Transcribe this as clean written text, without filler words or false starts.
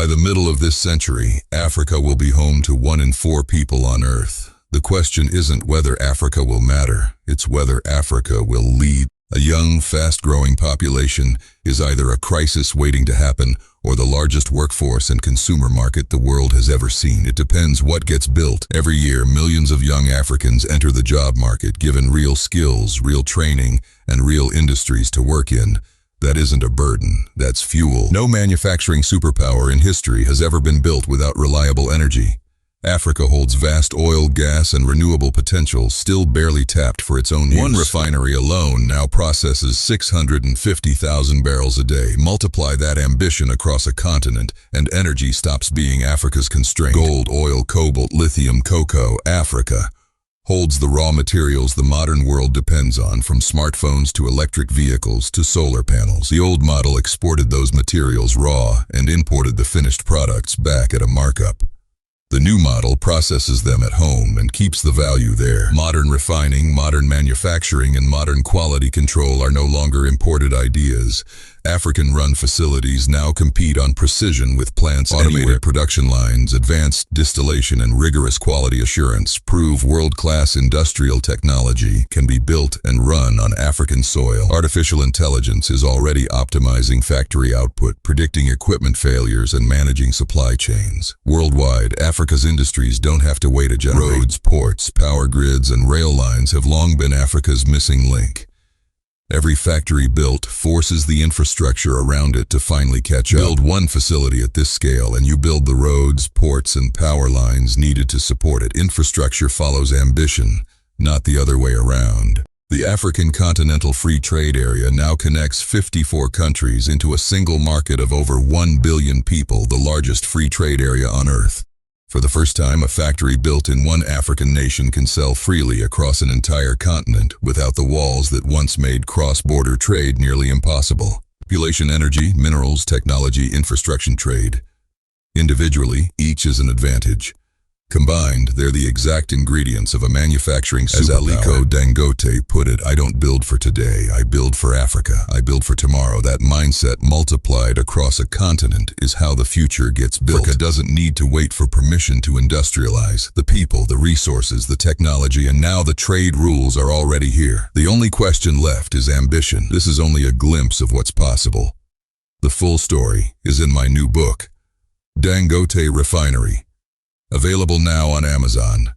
By the middle of this century, Africa will be home to 1 in 4 people on Earth. The question isn't whether Africa will matter, it's whether Africa will lead. A young, fast-growing population is either a crisis waiting to happen or the largest workforce and consumer market the world has ever seen. It depends what gets built. Every year, millions of young Africans enter the job market given real skills, real training, and real industries to work in. That isn't a burden, that's fuel. No manufacturing superpower in history has ever been built without reliable energy. Africa holds vast oil, gas, and renewable potential still barely tapped for its own use. One refinery alone now processes 650,000 barrels a day. Multiply that ambition across a continent, and energy stops being Africa's constraint. Gold, oil, cobalt, lithium, cocoa. Africa holds the raw materials the modern world depends on, from smartphones to electric vehicles to solar panels. The old model exported those materials raw and imported the finished products back at a markup. The new model processes them at home and keeps the value there. Modern refining, modern manufacturing, and modern quality control are no longer imported ideas. African-run facilities now compete on precision with plants, automated production lines, advanced distillation, and rigorous quality assurance. Prove world-class industrial technology can be built and run on African soil. Artificial intelligence is already optimizing factory output, predicting equipment failures, and managing supply chains. Worldwide, Africa's industries don't have to wait a generation. Roads, ports, power grids, and rail lines have long been Africa's missing link. Every factory built forces the infrastructure around it to finally catch up. Build one facility at this scale and you build the roads, ports, and power lines needed to support it. Infrastructure follows ambition, not the other way around. The African Continental Free Trade Area now connects 54 countries into a single market of over 1 billion people, the largest free trade area on Earth. For the first time, a factory built in one African nation can sell freely across an entire continent without the walls that once made cross-border trade nearly impossible. Population, energy, minerals, technology, infrastructure, trade. Individually, each is an advantage. Combined, they're the exact ingredients of a manufacturing superpower. As Aliko Dangote put it, I don't build for today, I build for Africa. I build for tomorrow. That mindset multiplied across a continent is how the future gets built. Africa doesn't need to wait for permission to industrialize. The people, the resources, the technology, and now the trade rules are already here. The only question left is ambition. This is only a glimpse of what's possible. The full story is in my new book, Dangote Refinery. Available now on Amazon.